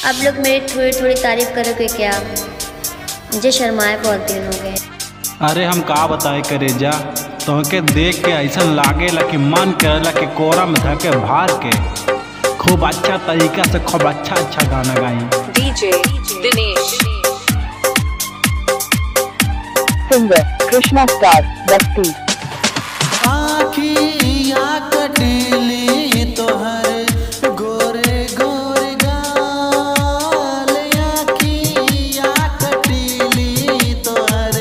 आप लोग मेरी थोड़ी थोड़ी तारीफ करोगे क्या? मुझे शर्माए बहुत दिन हो गए। अरे हम का बताए करे जा, तोहके देख के ऐसा लागेला कि मन करेला कि कोरा में धके भार के खूब अच्छा तरीका से खूब अच्छा गाना गाई। DJ Dinesh, singer Krishna star Basti. आखिया कटीली तोहर गोरे गोरे गाल, आखिया कटीली तोहर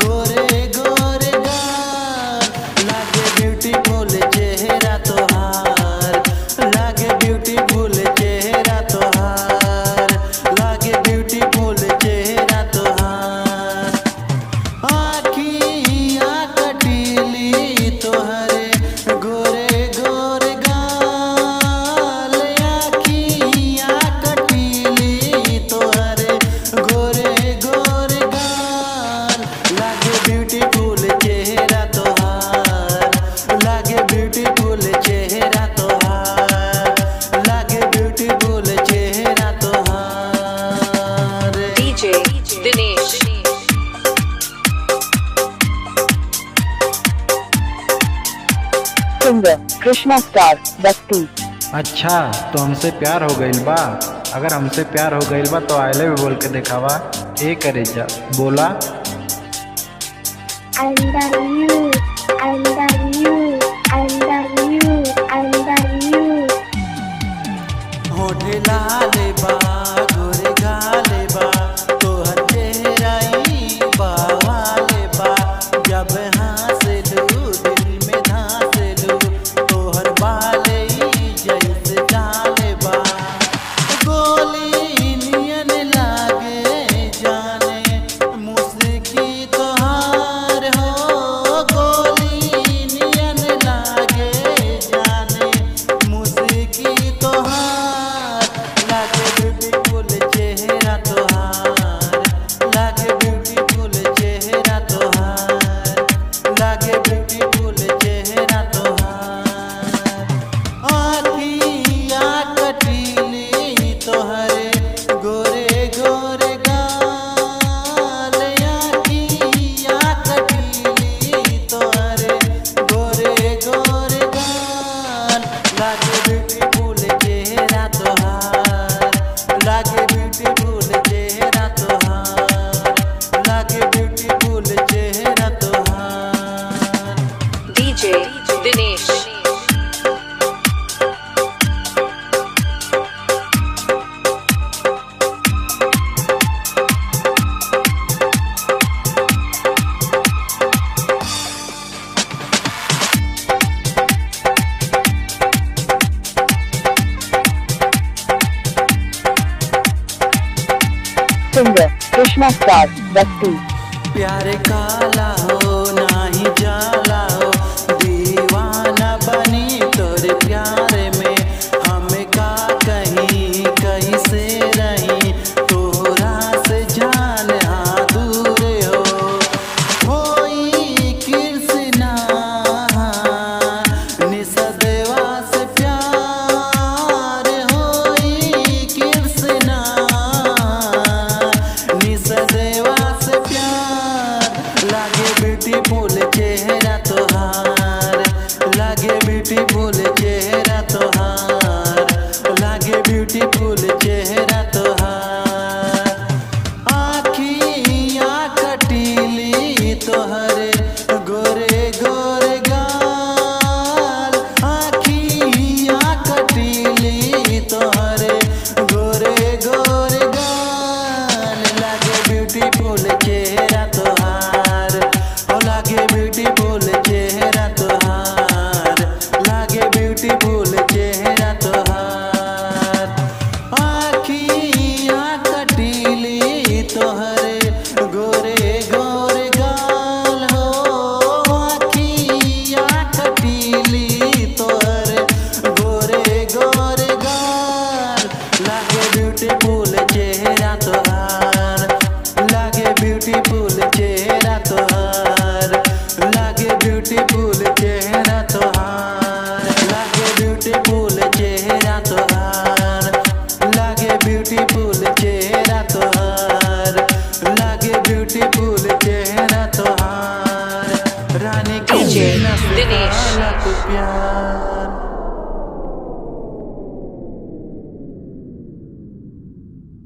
गोरे गोरे गाल। लागे ब्यूटीफुल चेहरा तोहार, लागे ब्यूटीफुल चेहरा तोहार, लागे ब्यूटीफुल चेहरा तोहार। आखिया कटीली तोहरे गोरे गोरे गाल, आखिया कटीली तोहरे गोरे गोरे गाल। लागे ब्यूटीफुल चेहरा तोहार, लागे ब्यूटीफुल चेहरा तोहार, लागे ब्यूटीफुल चेहरा तोहार। DJ Dinesh, singer Krishna star Basti. अच्छा तो हमसे प्यार हो गईल बा? अगर हमसे प्यार हो गईल बा तो आई लव यू बोल के दिखावा। ए करे जा बोला। I love you, I love you, I love you, I love you. होठ लाल बा गोरे गाल बा, तोहर चेहरा ई बवाल बा। जब हंसलू दिल में धंसलू, तोहर बाल ई जैसे जाल बा। गोली नियन लागे जाने मुस्की तोहार हो, गोली नियन लागे जाने मुस्की तोहार। लागे ब्यूटीफुल चेहरा तोहार, लागे ब्यूटीफुल चेहरा तोहार, लागे ब्यूटीफुल चेहरा तोहार। आखिया कटीली तोहरे गोरे गोरे गाल, आखिया कटीली तोहरे गोरे गोरे गाल। लागे ब्यूटीफुल चेहरा तोहार, लागे ब्यूटीफुल चेहरा तोहार, लागे ब्यूटीफुल चेहरा तोहार। DJ Dinesh, singer Krishna star Basti. प्यार काला हो नाही जाला हो, दीवाना बनी तोरे प्यार में। हमें का कहीं कैसे रही, तोरा से जान हाँ दूर हो। होई कृष्णा निसदेवा से प्यार, होई कृष्णा निसदेवा से प्यार। लागे ब्यूटीफुल चेहरा तोहार, लागे ब्यूटीफुल चेहरा तोहार, लागे ब्यूटीफुल चेहरा तोहार। आखिया कटीली तोहरे गोरे गोरे गाल, आखिया कटीली तोहरे गोरे गोरे गाल। लागे ब्यूटीफुल चेहरा तोहार, ओ लागे ब्यूटीफुल चेहरा तोहार, लागे ब्यूटीफुल चेहरा तोहार। आखिया कटीली तोहरे गोरे गोरे गाल हो, आखिया कटीली तोहरे गोरे गोरे गाल। लागे ब्यूटीफुल चेहरा तोहार, लागे ब्यूटीफुल चेहरा तोहार, लागे ब्यूटीफुल चेहरा तोहार, लागे ब्यूटीफुल चेहरा तोहार, लागे ब्यूटीफुल रानी के DJ सीना से दिनेश। काला तू प्यार